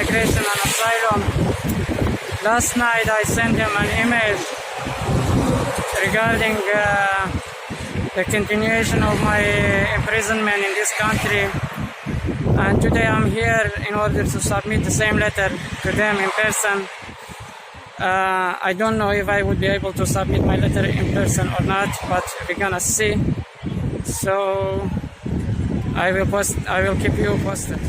Migration and Asylum. Last night I sent him an email regarding the continuation of my imprisonment in this country, and today I'm here in order to submit the same letter to them in person. I don't know if I would be able to submit my letter in person or not, but we're gonna see. So I will keep you posted.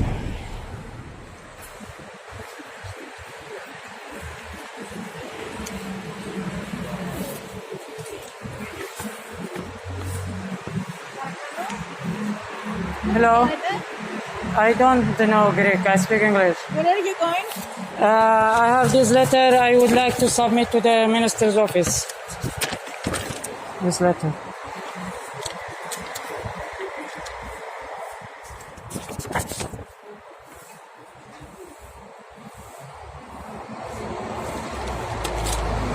Hello. I don't know Greek. I speak English. Where are you going? I have this letter I would like to submit to the minister's office. This letter.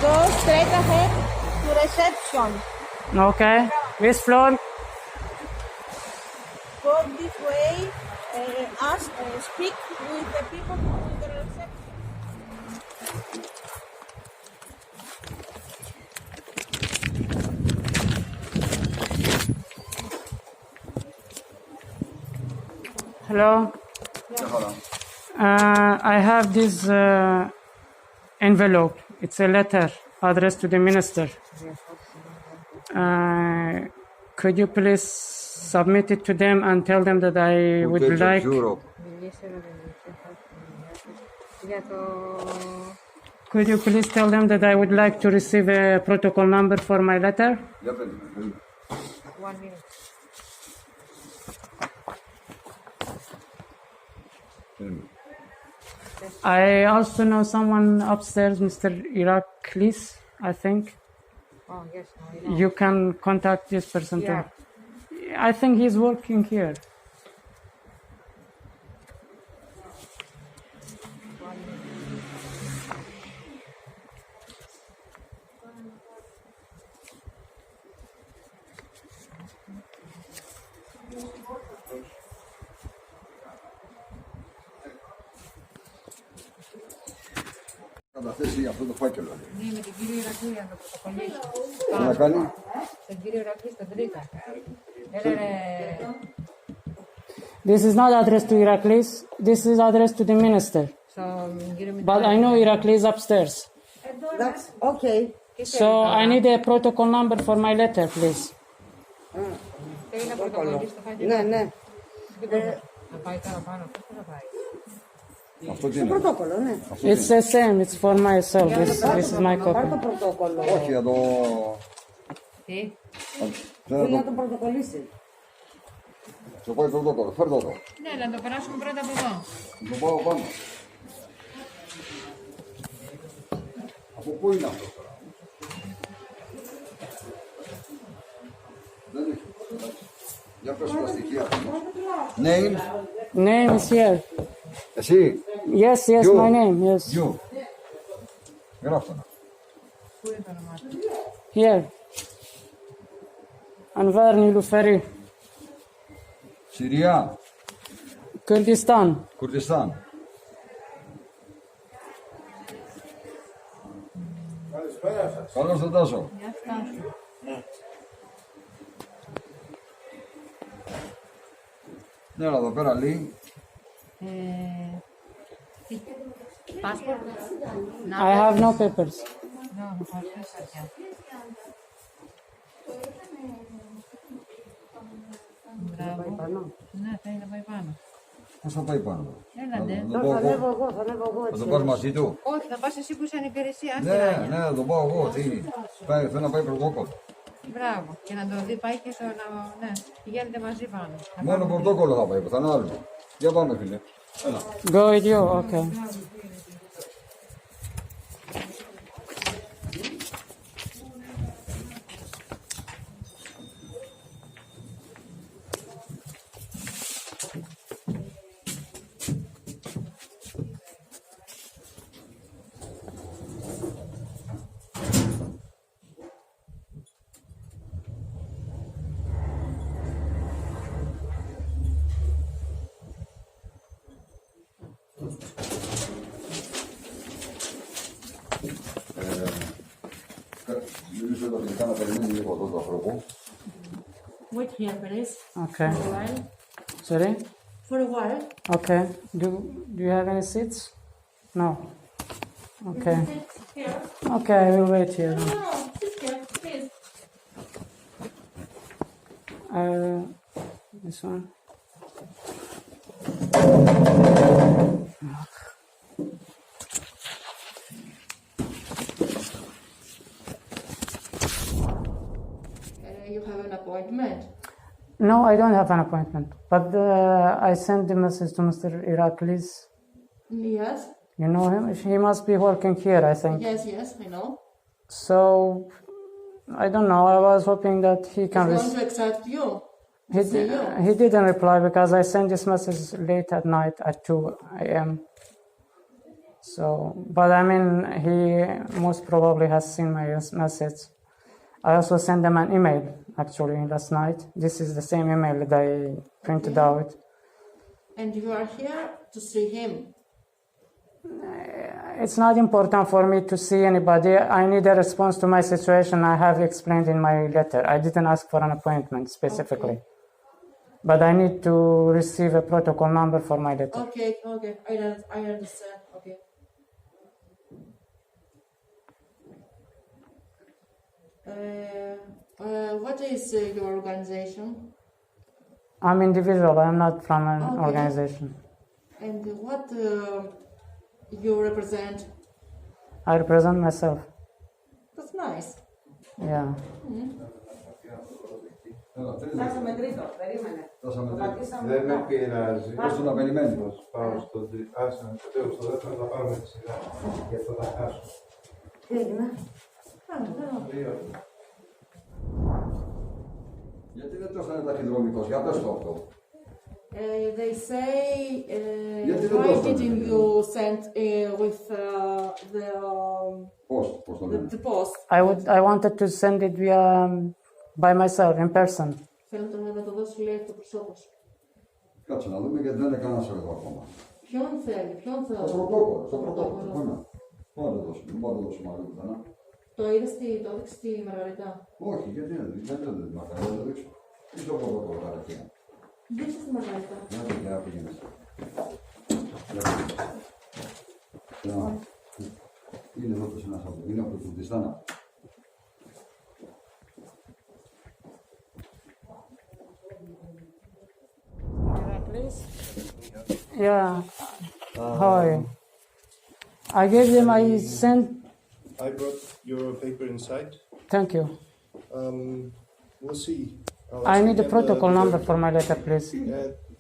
Go straight ahead to reception. Okay. Which floor? Go this way. Speak with the people in the reception. Hello. I have this envelope. It's a letter addressed to the minister. Could you please submit it to them and tell them that I would like... Could you please tell them that I would like to receive a protocol number for my letter? 1 minute. I also know someone upstairs, Mr. Kyriakos, I think. Oh, yes, I know. You can contact this person Yeah. too. I think he's working here. Καταθέσει αυτό το φάκελο. Ναι, με τον κύριο Ηρακλή να το πρωτοκολλήσει. Τι να κάνει? Τον κύριο Ηρακλή στον Τρίτα. Έλερε... This is not addressed to Iraklis. This is addressed to the minister. Στον κύριο But I know Iraklis upstairs. That's okay. So I need a protocol number for my letter, please. Θέλει να πρωτοκολλήσει το φάκελο. Ναι, ναι. Να πάει τώρα πάνω. Πώς θα πάει. Αυτό τι Το είναι? πρωτόκολλο, ναι. It's the same. It's for myself. This is my Πάρ' το copy. πρωτόκολλο. Όχι, για το... Τι. Θέλει να το πρωτοκολλήσει. Το πάει πρωτόκολλο. Φέρ' το. Ναι, να το περάσουμε πρώτα από εδώ. Το πάω πάνω. Από πού είναι αυτό τώρα? Δεν έχει. Για πες τα στοιχεία. Name. Name is here. Εσύ. Yes, yes, You. my name. Yes. You. Γράφω να. Πού είναι το όνομά του. Here. Anwar Nilufari. Συρία. Kurdistan. Κουρδιστάν. Καλώς τον Τάσο. Γεια σου, Τάσο. Ναι, αλλά εδώ πέρα λέει. Passport? I have no papers. No, no passport. Μπράβο. Ναι, θέλει να πάει πάνω. Πώς θα πάει πάνω? Έλατε. Θα το Θα πάω ανέβω εγώ. εγώ, θα ανέβω εγώ Θα έτσι. το πάρει μαζί του. Όχι, θα πας εσύ που είσαι ανυπηρεσία. Ναι, ναι, θα το πάω εγώ. Τι. Θέλω να πάει πρωτόκολλο. Μπράβο. Και να το δει, πάει και στο να... Ναι, πηγαίνετε μαζί πάνω. Μόνο πρωτόκολλο θα πάει, πουθενά άλλο. Για πάμε, φίλε. Έλα. Go with you. Okay. Νομίζω ότι τελικά να περιμένει λίγο εδώ το άνθρωπο. Wait here, please. Okay. For a while. Sorry? For a while. Okay. Do you have any seats? No. Okay. Sit here. Okay, I will wait here. No, sit here, please. This one. You have an appointment. No, I don't have an appointment. But I sent the message to Mr. Kyriakos. Yes. You know him? He must be working here, I think. Yes, I know. So, I don't know. I was hoping that he can... He's going to accept you. He didn't reply because I sent this message late at night at 2 a.m. So, but I mean, he most probably has seen my message. I also sent them an email, actually, last night. This is the same email that I printed out. And you are here to see him. It's not important for me to see anybody. I need a response to my situation. I have explained in my letter. I didn't ask for an appointment specifically. Okay. But I need to receive a protocol number for my letter. Okay. I understand. Okay. What is your organization? I'm individual. I'm not from an organization. And what you represent? I represent myself. That's nice. Yeah. Φτάσαμε τρίτο, περίμενε. Δεν με πειράζει. Όσο να περιμένει. Πάω στο τέλος, στο δεύτερο θα πάρουμε τη σειρά. Γι' αυτό θα χάσω. Τι έγινε? Γιατί δεν το έφτανε ταχυδρομικός, για πες το αυτό. They say, why didn't you send with Πώς το λένε. the post? I wanted to send it by myself, in person. Θέλω να το δώσει, λέει, το προσώπο σου. Κάτσε να δούμε γιατί δεν είναι κανένας εδώ ακόμα. Ποιον θέλει? Στο πρωτόκολλο. Πού να το δώσουμε, άλλο πουθενά. Το έδειξε στη Μαργαριτά. Όχι, γιατί δεν το Μαργαριτά, δεν το δείξω. Τι στο πρωτόκολλο καταρχήν. Δείξε στη Μαργαριτά. Να πήγαινες. Είναι εδώ το ένας από είναι από το Κουρδιστάν. Please? Yeah. Hi. I gave them, I sent... I brought your paper inside. Thank you. We'll see. I need the protocol number for my letter, please.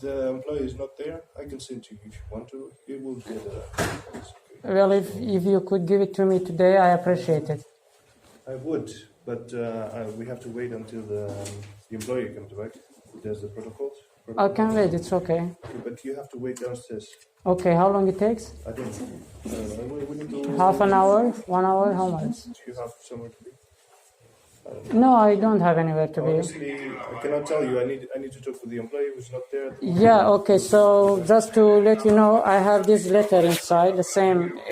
The employee is not there. I can send you if you want to. It will get okay. Well, if you could give it to me today, I appreciate it. I would, but we have to wait until the employee comes back. There's the protocols. I can wait, it's okay. But you have to wait downstairs. Okay, how long it takes? I don't know. We need to... Half an hour? 1 hour? How much? Do you have somewhere to be? No, I don't have anywhere to be. Honestly, I cannot tell you. I need to talk with the employee who's not there. Yeah, okay, so just to let you know, I have this letter inside, the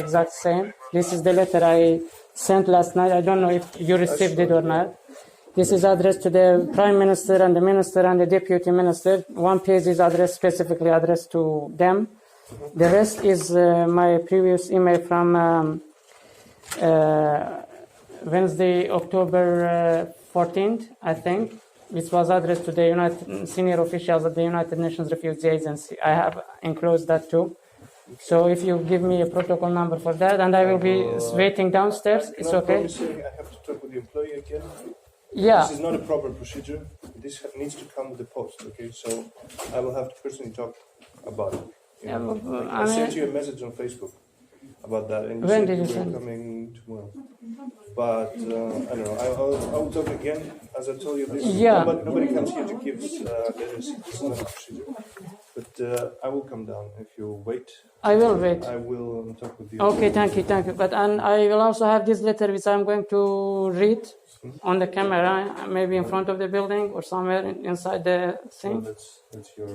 exact same. This is the letter I sent last night. I don't know if you received it or not. This is addressed to the Prime Minister and the Minister and the Deputy Minister. One page is specifically addressed to them. The rest is my previous email from Wednesday, October 14th, I think, which was addressed to the senior officials at the United Nations Refugee Agency. I have enclosed that too. So if you give me a protocol number for that, and I will be waiting downstairs, it's okay? I have to talk with the employee again. Yeah. This is not a proper procedure. This needs to come with the post, okay? So I will have to personally talk about it. I sent you a message on Facebook about that, and you when said did you you send were coming tomorrow. But I don't know. I will talk again. As I told you, nobody comes here to give letters. This is not a procedure. But I will come down if you wait. I will wait. I will talk with you. Okay, thank you. But I will also have this letter which I'm going to read on the camera, maybe in front of the building or somewhere inside the thing. So that's your.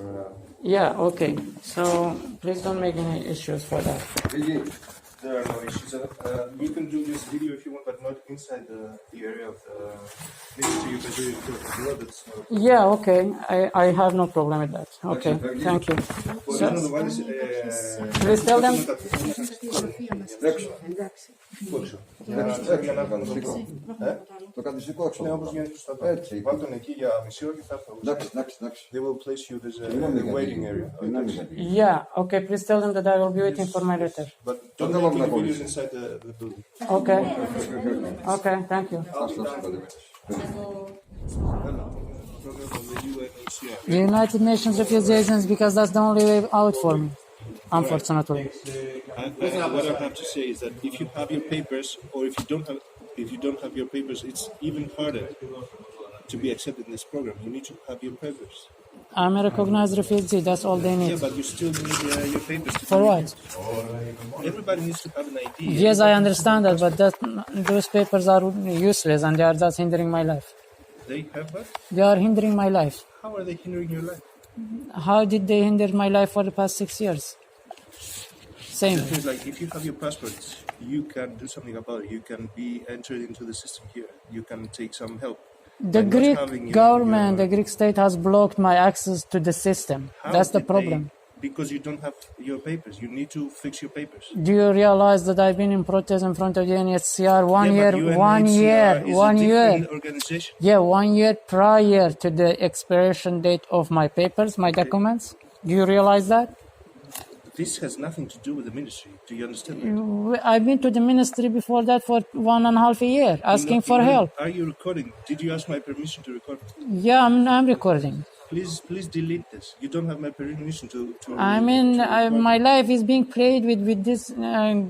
Yeah. Okay. So please don't make any issues for that. Φύγει. There are no issues. You can do this video if you want, but not inside the area of the ministry. You can do it below. That's not a problem. Yeah, okay. I have no problem with that. Okay, thank you. Please tell them. Το κατησικό έξω. Ναι, όπως γίνεται σωστά. Έτσι. Βάλ' τον εκεί για μισή ώρα και θα έρθω. Εντάξει. They will place you, there's a waiting area. Yeah, okay. Please tell them that I will be waiting for my letter. But don't make any videos inside the building. Okay. Okay, thank you. The United Nations Refugee Agency, because that's the only way out for me, unfortunately. What I have to say is that if you have your papers, or if you don't have your papers, it's even harder to be accepted in this program. You need to have your papers. I'm a recognized refugee, that's all they need. Yeah, but you still need your papers. For what? Everybody needs to have an ID. Yes, I understand that, but those papers are useless and they are just hindering my life. They have what? They are hindering my life. How are they hindering your life? How did they hinder my life for the past 6 years? Same. It's like if you have your passports, you can do something about it. You can be entered into the system here. You can take some help. The Greek government, the Greek state has blocked my access to the system. How That's the did problem. Because you don't have your papers. You need to fix your papers. Do you realize that I've been in protest in front of the UNHCR one Yeah, year, but UNHCR is one a year? different organization. Yeah, 1 year prior to the expiration date of my papers, my documents. Do you realize that? This has nothing to do with the ministry. Do you understand that? I've been to the ministry before that for 1.5 years, asking for help. Are you recording? Did you ask my permission to record? Yeah, I'm recording. Please delete this. You don't have my permission to I mean, my life is being played with this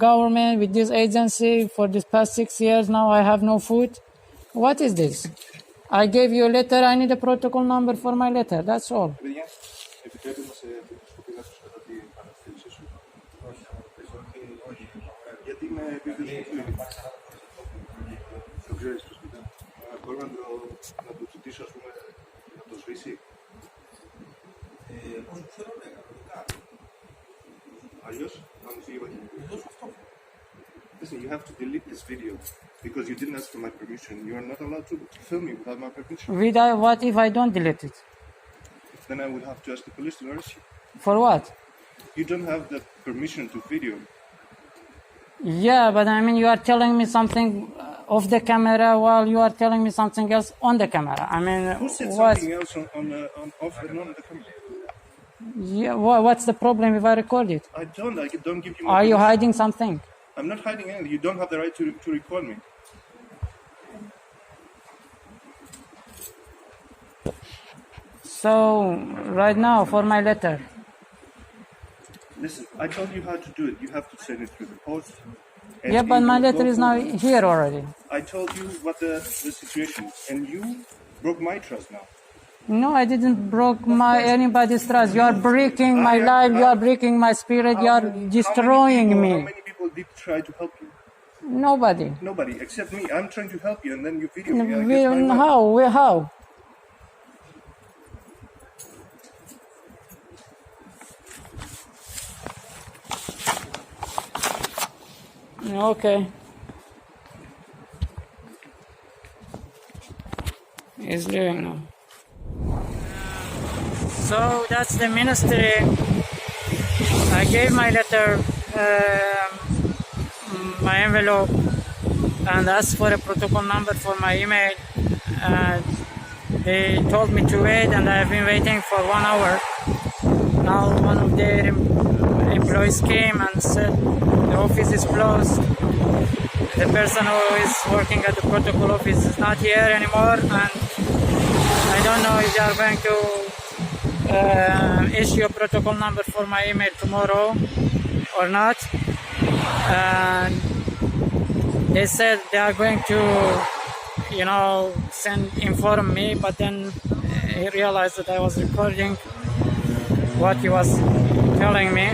government, with this agency for this past 6 years. Now I have no food. What is this? I gave you a letter. I need a protocol number for my letter. That's all. Παιδιά, επιτρέπετε να σε σκοπηγάσω κατά την αναστήλωσή σου. Όχι. Γιατί με επίπεδο το ξέρεις το σπίτι. Μπορούμε να το ζητήσω, ας πούμε, να το σβήσει. Όσο ξέρω, ναι, κανονικά. Αλλιώς, θα μου φύγει βαθιά. Listen, you have to delete this video because you didn't ask for my permission. You are not allowed to film me without my permission. What if I don't delete it? Then I would have to ask the police to arrest you. For what? You don't have the permission to video. Yeah, but I mean, you are telling me something off the camera while you are telling me something else on the camera. I mean, Who said what? something else on off and on the camera? Yeah, what's the problem if I record it? I don't give you my Are you permission. hiding something? I'm not hiding anything. You don't have the right to record me. So, right now, for my letter. Listen, I told you how to do it. You have to send it through the post. and Yeah, but it my will letter go is now forward. here already. I told you what the situation is, and you broke my trust now. No, I didn't break anybody's trust. You are breaking my life. You are breaking my spirit. You are destroying How me. many people did try to help you? Nobody. Nobody, except me. I'm trying to help you, and then you video me. against my will. How? Okay. He's leaving now. So that's the ministry. I gave my letter, my envelope, and asked for a protocol number for my email. They told me to wait, and I have been waiting for 1 hour. Now one of their employees came and said the office is closed. The person who is working at the protocol office is not here anymore, and I don't know if they are going to issue a protocol number for my email tomorrow or not. And they said they are going to, inform me, but then he realized that I was recording what he was telling me.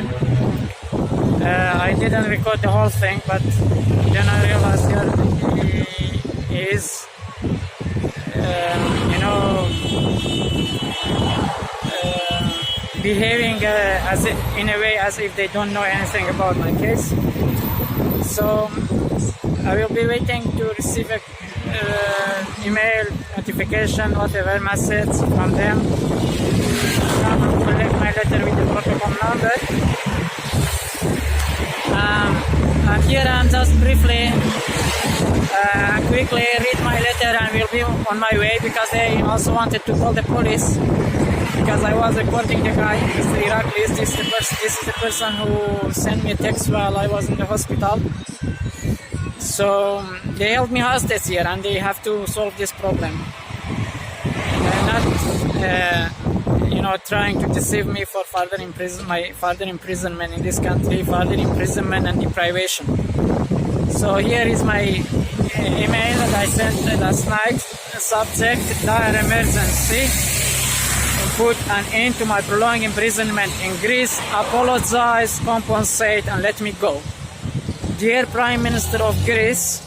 I didn't record the whole thing, but then I realized he is, behaving in a way as if they don't know anything about my case. So I will be waiting to receive a email, notification, whatever message from them. I will collect my letter with the protocol number. And here I'm just briefly quickly read my letter and will be on my way, because they also wanted to call the police because I was recording the guy, Mr. Kyriakos. This is the person who sent me a text while I was in the hospital. So they held me hostage here and they have to solve this problem. They're not trying to deceive me for further imprisonment in this country, further imprisonment and deprivation. So here is my email that I sent last night. Subject: dire emergency. Put an end to my prolonged imprisonment in Greece. Apologize, compensate, and let me go. Dear Prime Minister of Greece,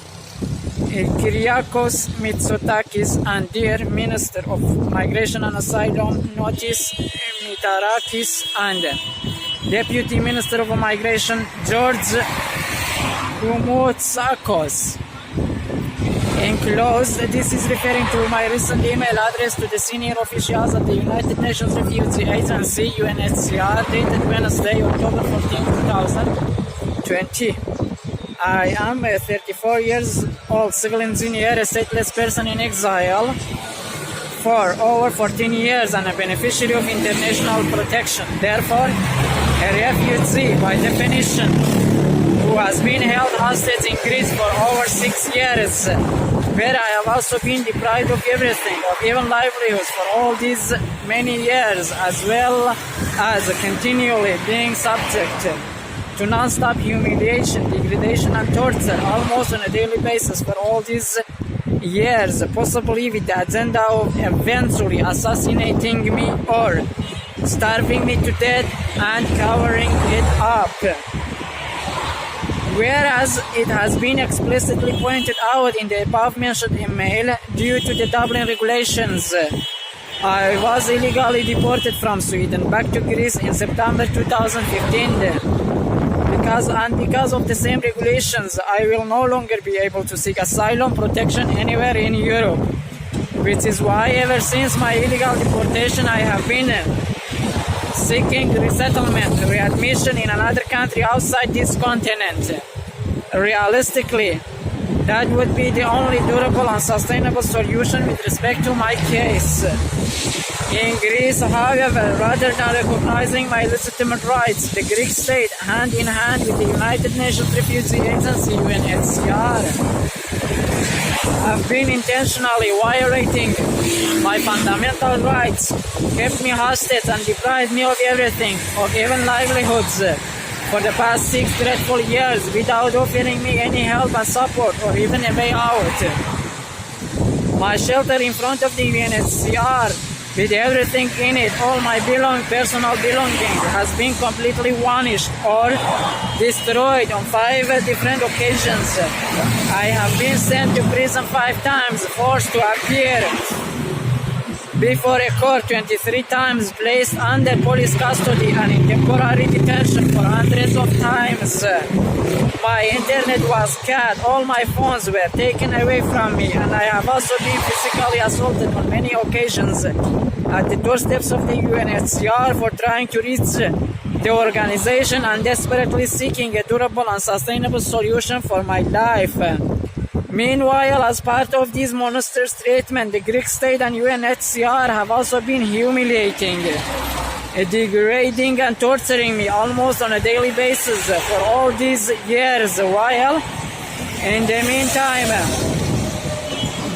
Kyriakos, Mitsotakis, and dear Minister of Migration and Asylum, Notis, Mitarakis, and Deputy Minister of Migration, George Koumoutsakos. Enclosed, this is referring to my recent email address to the senior officials at the United Nations Refugee Agency, UNHCR, dated Wednesday, October 14, 2020. I am a 34 years old civil engineer, a stateless person in exile for over 14 years and a beneficiary of international protection. Therefore, a refugee by definition who has been held hostage in Greece for over 6 years, where I have also been deprived of everything, of even livelihoods for all these many years, as well as continually being subject to non-stop humiliation, degradation and torture almost on a daily basis for all these years, possibly with the agenda of eventually assassinating me or starving me to death and covering it up. Whereas it has been explicitly pointed out in the above-mentioned email, due to the Dublin regulations, I was illegally deported from Sweden back to Greece in September 2015. Because of the same regulations, I will no longer be able to seek asylum protection anywhere in Europe, which is why ever since my illegal deportation I have been seeking resettlement, readmission in another country outside this continent. Realistically, that would be the only durable and sustainable solution with respect to my case. In Greece, however, rather than recognizing my legitimate rights, the Greek state, hand in hand with the United Nations Refugee Agency, UNHCR, have been intentionally violating my fundamental rights, kept me hostage and deprived me of everything, of even livelihoods, for the past 6 dreadful years without offering me any help and support or even a way out. My shelter in front of the UNHCR, with everything in it, all my personal belongings, has been completely vanished or destroyed on 5 different occasions. I have been sent to prison 5 times, forced to appear before a court 23 times, placed under police custody and in temporary detention for hundreds of times. My internet was cut, all my phones were taken away from me, and I have also been physically assaulted on many occasions at the doorsteps of the UNHCR for trying to reach the organization and desperately seeking a durable and sustainable solution for my life. Meanwhile, as part of this monstrous treatment, the Greek state and UNHCR have also been humiliating, degrading and torturing me almost on a daily basis for all these years, while in the meantime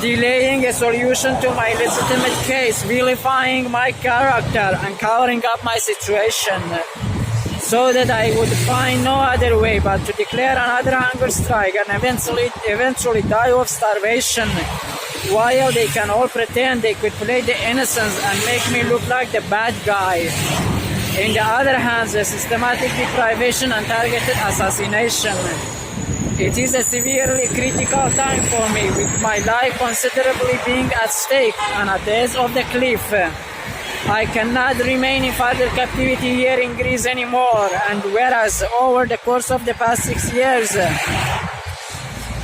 delaying a solution to my legitimate case, vilifying my character and covering up my situation, so that I would find no other way but to declare another hunger strike and eventually die of starvation, while they can all pretend they could play the innocents and make me look like the bad guy. In the other hand, the systematic deprivation and targeted assassination. It is a severely critical time for me, with my life considerably being at stake and at the edge of the cliff. I cannot remain in further captivity here in Greece anymore, and whereas over the course of the past 6 years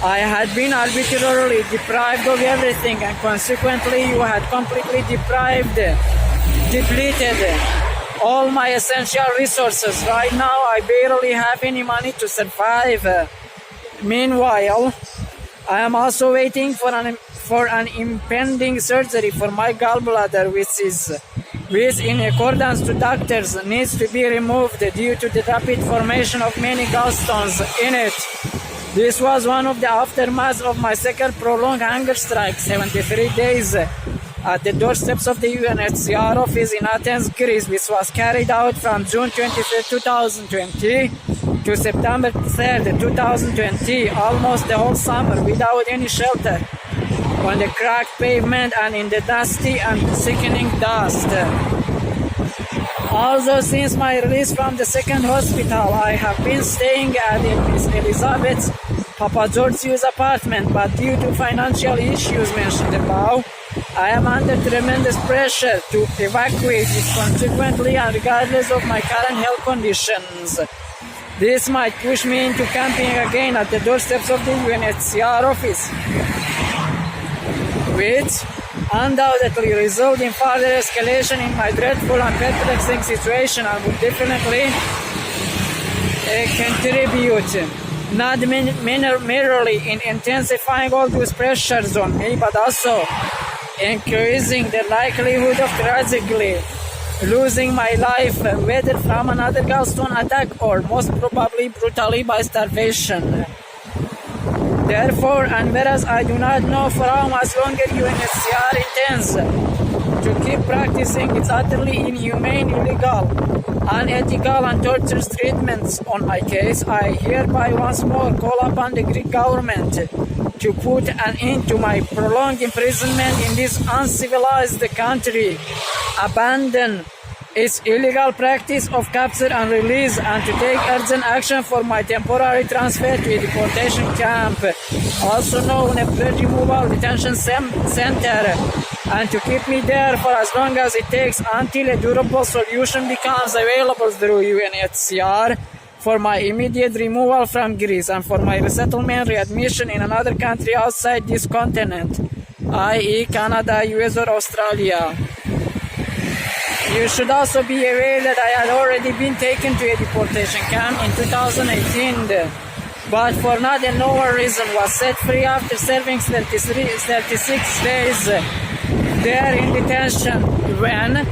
I had been arbitrarily deprived of everything, and consequently you had completely depleted all my essential resources. Right now I barely have any money to survive. Meanwhile, I am also waiting for an impending surgery for my gallbladder, which in accordance to doctors needs to be removed due to the rapid formation of many gallstones in it. This was one of the aftermaths of my second prolonged hunger strike, 73 days at the doorsteps of the UNHCR office in Athens, Greece, which was carried out from June 23, 2020 to September 3, 2020, almost the whole summer without any shelter, on the cracked pavement and in the dusty and sickening dust. Also, since my release from the second hospital, I have been staying at Miss Elizabeth Papageorgiou's apartment, but due to financial issues mentioned above, I am under tremendous pressure to evacuate it consequently and regardless of my current health conditions. This might push me into camping again at the doorsteps of the UNHCR office, which undoubtedly result in further escalation in my dreadful and perplexing situation and would definitely contribute not merely in intensifying all those pressures on me, but also increasing the likelihood of tragically losing my life, whether from another gallstone attack or most probably brutally by starvation. Therefore, and whereas I do not know for how much longer UNHCR intends to keep practicing its utterly inhumane, illegal, unethical and torturous treatments on my case, I hereby once more call upon the Greek government to put an end to my prolonged imprisonment in this uncivilized country, abandon its illegal practice of capture and release, and to take urgent action for my temporary transfer to a deportation camp, also known as a removal detention center, and to keep me there for as long as it takes until a durable solution becomes available through UNHCR for my immediate removal from Greece and for my resettlement readmission in another country outside this continent, i.e. Canada, US or Australia. You should also be aware that I had already been taken to a deportation camp in 2018, but for not a known reason was set free after serving 36 days there in detention, when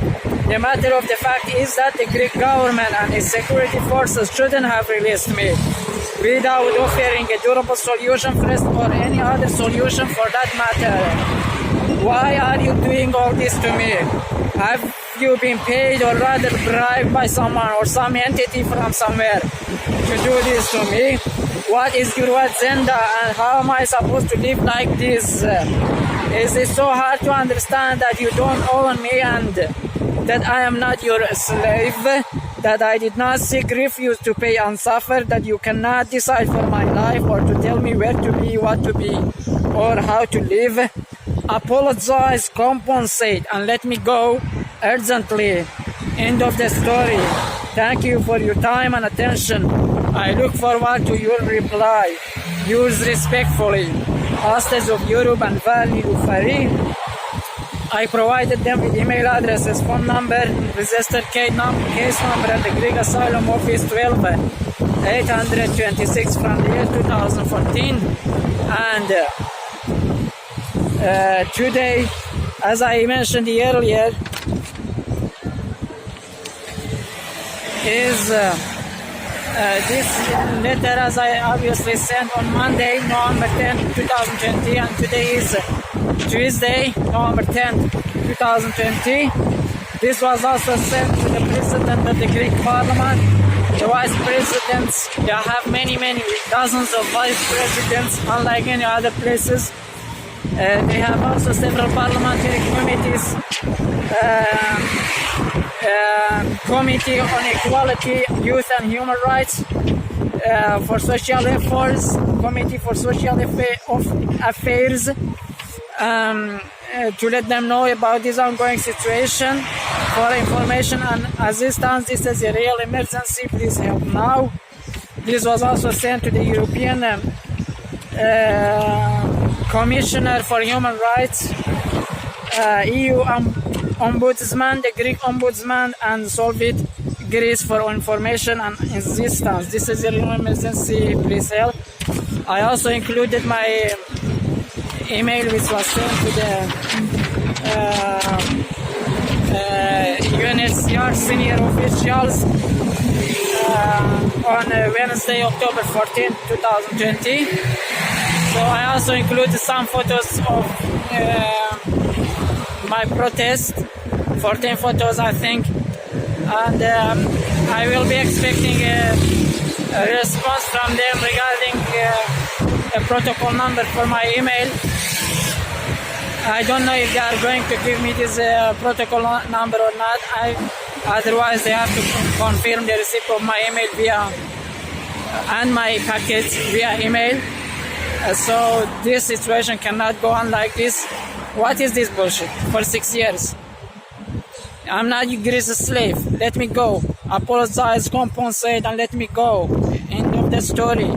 the matter of the fact is that the Greek government and its security forces shouldn't have released me without offering a durable solution first, or any other solution for that matter. Why are you doing all this to me? Have you been paid or rather bribed by someone or some entity from somewhere to do this to me? What is your agenda and how am I supposed to live like this? Is it so hard to understand that you don't own me and that I am not your slave, that I did not seek refuge to pay and suffer, that you cannot decide for my life or to tell me where to be, what to be, or how to live? Apologize, compensate, and let me go urgently. End of the story. Thank you for your time and attention. I look forward to your reply. Yours respectfully, Hostage of Europe and Valley Ufari. I provided them with email addresses, phone number, registered case number at the Greek Asylum Office 12-826 from the year 2014. And today, as I mentioned earlier, is this letter, as I obviously sent on Monday, November 10, 2020, and today is Tuesday, November 10, 2020. This was also sent to the President of the Greek Parliament, the Vice Presidents. They have many, dozens of Vice Presidents, unlike any other places. They have also several parliamentary committees, Committee on Equality, Youth and Human Rights, for Social Efforts, Committee for Social Affairs, to let them know about this ongoing situation, for information and assistance. This is a real emergency, please help now. This was also sent to the European Commissioner for Human Rights, EU Ombudsman, the Greek Ombudsman, and Soviet Greece for information and assistance. This is an emergency, please help. I also included my email which was sent to the UNHCR senior officials on Wednesday, October 14, 2020. So I also included some photos of my protest, 14 photos I think, and I will be expecting a response from them regarding a protocol number for my email. I don't know if they are going to give me this protocol number or not. Otherwise they have to confirm the receipt of my email and my package via email. So this situation cannot go on like this. What is this bullshit? For 6 years. I'm not Greece's slave. Let me go. Apologize, compensate, and let me go. End of the story.